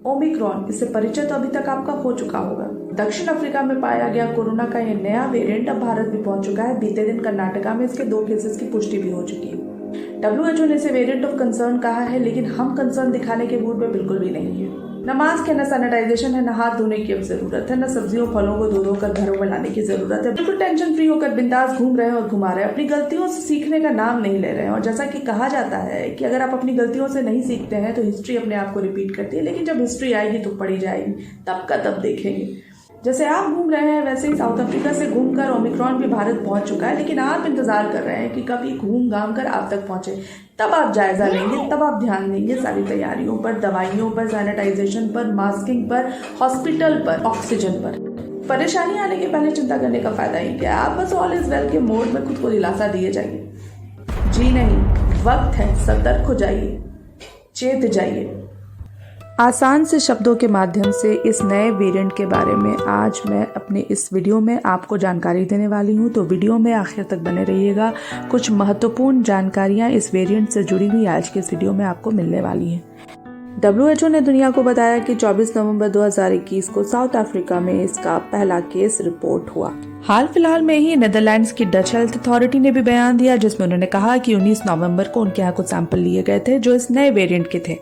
Omicron, इससे परिचय तो अभी तक आपका हो चुका होगा। दक्षिण अफ्रीका में पाया गया कोरोना का यह नया वेरिएंट अब भारत में पहुंच चुका है। बीते दिन कर्नाटका में इसके 2 केसेस की पुष्टि भी हो चुकी है। WHO ने इसे वेरिएंट ऑफ कंसर्न कहा है, लेकिन हम कंसर्न दिखाने के मूड में बिल्कुल भी नहीं है। न मास्क है, न सैनिटाइजेशन है, न हाथ धोने की अब जरूरत है, न सब्जियों फलों को धो कर घरों में लाने की जरूरत है। बिल्कुल टेंशन फ्री होकर बिंदास घूम रहे हैं और घुमा रहे हैं। अपनी गलतियों से सीखने का नाम नहीं ले रहे हैं। और जैसा कि कहा जाता है कि अगर आप अपनी गलतियों से नहीं सीखते हैं तो हिस्ट्री अपने आप को रिपीट करती है, लेकिन जब हिस्ट्री आएगी तो पढ़ी जाएगी, तब का तब देखेंगे। जैसे आप घूम रहे हैं वैसे ही साउथ अफ्रीका से घूमकर ओमिक्रॉन भी भारत पहुंच चुका है, लेकिन आप इंतजार कर रहे हैं कि कभी घूम घाम कर आप तक पहुंचे, तब आप जायजा लेंगे, तब आप ध्यान देंगे सारी तैयारियों पर, दवाइयों पर, सैनिटाइजेशन पर, मास्किंग पर, हॉस्पिटल पर, ऑक्सीजन पर। परेशानी आने के पहले चिंता करने का फायदा ही क्या है। आप बस ऑल इज वेल के मोड में खुद को दिलासा दिए जाइए। जी नहीं, वक्त है, सतर्क हो जाइए, चेत जाइए। आसान से शब्दों के माध्यम से इस नए वेरिएंट के बारे में आज मैं अपने इस वीडियो में आपको जानकारी देने वाली हूं, तो वीडियो में आखिर तक बने रहिएगा। कुछ महत्वपूर्ण जानकारियां इस वेरिएंट से जुड़ी हुई आज के इस वीडियो में आपको मिलने वाली हैं। WHO ने दुनिया को बताया कि 24 नवंबर 2021 को साउथ अफ्रीका में इसका पहला केस रिपोर्ट हुआ। हाल फिलहाल में ही नीदरलैंड्स की डच हेल्थ अथॉरिटी ने भी बयान दिया, जिसमें उन्होंने कहा कि 19 नवंबर को उनके यहाँ कुछ सैंपल लिए गए थे जो इस नए वेरिएंट के थे।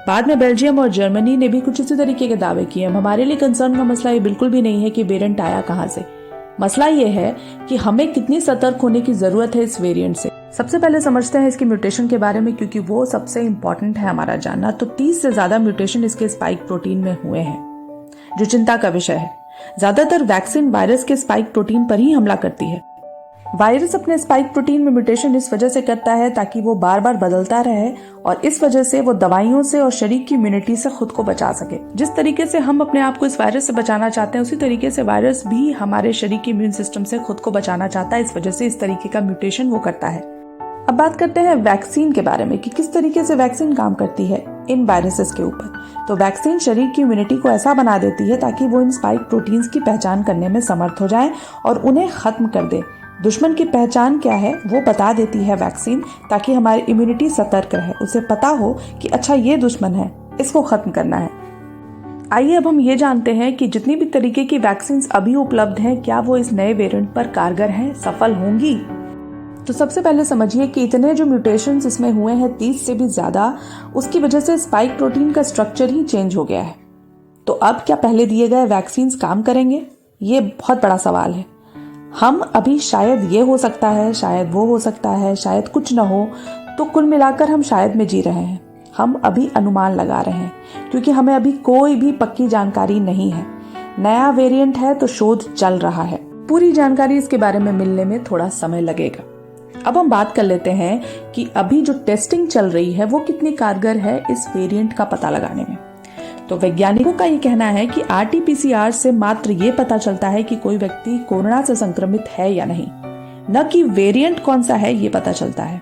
बाद में बेल्जियम और जर्मनी ने भी कुछ इसी तरीके के दावे किए। हमारे लिए कंसर्न का मसला ये बिल्कुल भी नहीं है कि वेरिएंट आया कहां से। मसला ये है कि हमें कितनी सतर्क होने की जरूरत है इस वेरिएंट से। सबसे पहले समझते हैं इसकी म्यूटेशन के बारे में, क्योंकि वो सबसे इम्पोर्टेंट है हमारा जानना। तो 30 से ज्यादा म्यूटेशन इसके स्पाइक प्रोटीन में हुए हैं, जो चिंता का विषय है। ज्यादातर वैक्सीन वायरस के स्पाइक प्रोटीन पर ही हमला करती है। वायरस अपने स्पाइक प्रोटीन में म्यूटेशन इस वजह से करता है ताकि वो बार बार बदलता रहे, और इस वजह से वो दवाइयों से और शरीर की इम्यूनिटी से खुद को बचा सके। जिस तरीके से हम अपने आप को इस वायरस से बचाना चाहते हैं, उसी तरीके से वायरस भी हमारे शरीर के इम्यून सिस्टम से खुद को बचाना चाहता है। इस वजह से इस तरीके का म्यूटेशन वो करता है। अब बात करते हैं वैक्सीन के बारे में कि किस तरीके से वैक्सीन काम करती है इन वायरसेस के ऊपर। तो वैक्सीन शरीर की इम्यूनिटी को ऐसा बना देती है ताकि वो इन स्पाइक प्रोटीन्स की पहचान करने में समर्थ हो जाए और उन्हें खत्म कर दे। दुश्मन की पहचान क्या है वो बता देती है वैक्सीन, ताकि हमारी इम्यूनिटी सतर्क रहे। उसे पता हो कि अच्छा ये दुश्मन है, इसको खत्म करना है। आइए अब हम ये जानते हैं कि जितनी भी तरीके की वैक्सीन अभी उपलब्ध हैं, क्या वो इस नए वेरिएंट पर कारगर हैं, सफल होंगी। तो सबसे पहले समझिए कि इतने जो म्यूटेशंस इसमें हुए हैं, 30 से भी ज्यादा, उसकी वजह से स्पाइक प्रोटीन का स्ट्रक्चर ही चेंज हो गया है। तो अब क्या पहले दिए गए वैक्सीन काम करेंगे? ये बहुत बड़ा सवाल है। हम अभी शायद ये हो सकता है, शायद वो हो सकता है, शायद कुछ न हो, तो कुल मिलाकर हम शायद में जी रहे हैं। हम अभी अनुमान लगा रहे हैं, क्योंकि हमें अभी कोई भी पक्की जानकारी नहीं है। नया वेरिएंट है तो शोध चल रहा है। पूरी जानकारी इसके बारे में मिलने में थोड़ा समय लगेगा। अब हम बात कर लेते हैं कि अभी जो टेस्टिंग चल रही है वो कितनी कारगर है इस वेरिएंट का पता लगाने में। तो वैज्ञानिकों का ये कहना है कि RT-PCR से मात्र ये पता चलता है कि कोई व्यक्ति कोरोना से संक्रमित है या नहीं, न कि वेरिएंट कौन सा है ये पता चलता है।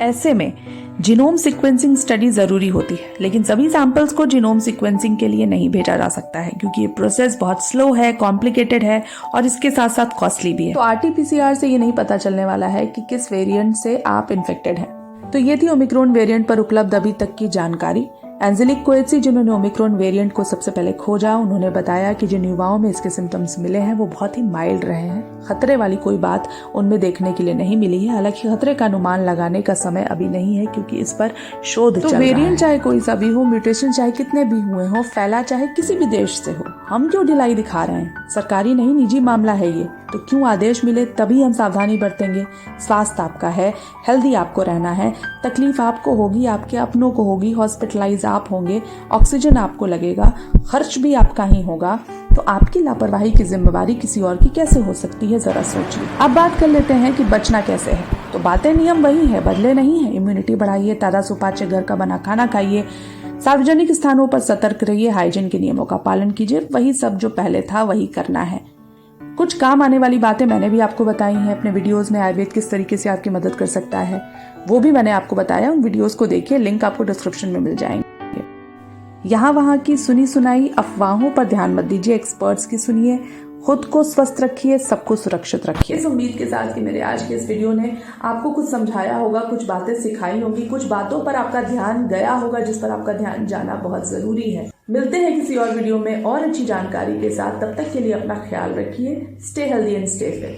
ऐसे में जीनोम सीक्वेंसिंग स्टडी जरूरी होती है, लेकिन सभी सैंपल्स को जीनोम सीक्वेंसिंग के लिए नहीं भेजा जा सकता है, क्योंकि ये प्रोसेस बहुत स्लो है, कॉम्प्लिकेटेड है और इसके साथ साथ कॉस्टली भी है। तो RT-PCR से ये नहीं पता चलने वाला है कि किस वेरिएंट से आप इन्फेक्टेड हैं। तो ये थी ओमिक्रॉन वेरिएंट पर उपलब्ध अभी तक की जानकारी। एंजेलिक कोएत्सी, जिन्होंने ओमिक्रॉन वेरिएंट को सबसे पहले खोजा, उन्होंने बताया कि जिन युवाओं में इसके सिम्टम्स मिले हैं वो बहुत ही माइल्ड रहे हैं। खतरे वाली कोई बात उनमें देखने के लिए नहीं मिली है। हालांकि खतरे का अनुमान लगाने का समय अभी नहीं है, क्योंकि इस पर शोध चल रहा है। वेरिएंट चाहे कोई सा भी हो, म्यूटेशन चाहे कितने भी हुए हो, फैला चाहे किसी भी देश से हो, हम क्यों ढिलाई दिखा रहे हैं? सरकारी नहीं, निजी मामला है ये, तो क्यों आदेश मिले तभी हम सावधानी बरतेंगे। स्वास्थ्य आपका है, हेल्दी आपको रहना है। तकलीफ आपको होगी, आपके अपनों को होगी, हॉस्पिटलाइज आप होंगे, ऑक्सीजन आपको लगेगा, खर्च भी आपका ही होगा। तो आपकी लापरवाही की जिम्मेवारी किसी और की कैसे हो सकती है, जरा सोचिए। अब बात कर लेते हैं कि बचना कैसे है। तो बातें नियम वही है, बदले नहीं है। इम्यूनिटी बढ़ाइए, ताजा सुपाच्य घर का बना खाना खाइए, सार्वजनिक स्थानों पर सतर्क रहिए, हाइजीन के नियमों का पालन कीजिए। वही सब जो पहले था वही करना है। कुछ काम आने वाली बातें मैंने भी आपको बताई हैं अपने वीडियोस में। आयुर्वेद किस तरीके से आपकी मदद कर सकता है वो भी मैंने आपको बताया। उन वीडियोस को देखिए, लिंक आपको डिस्क्रिप्शन में मिल जाएंगे। यहाँ वहाँ की सुनी सुनाई अफवाहों पर ध्यान मत दीजिए, एक्सपर्ट्स की सुनिए, खुद को स्वस्थ रखिए, सबको सुरक्षित रखिए। इस उम्मीद के साथ कि मेरे आज के इस वीडियो ने आपको कुछ समझाया होगा, कुछ बातें सिखाई होंगी, कुछ बातों पर आपका ध्यान गया होगा जिस पर आपका ध्यान जाना बहुत जरूरी है। मिलते हैं किसी और वीडियो में और अच्छी जानकारी के साथ। तब तक के लिए अपना ख्याल रखिए। Stay healthy and stay fit.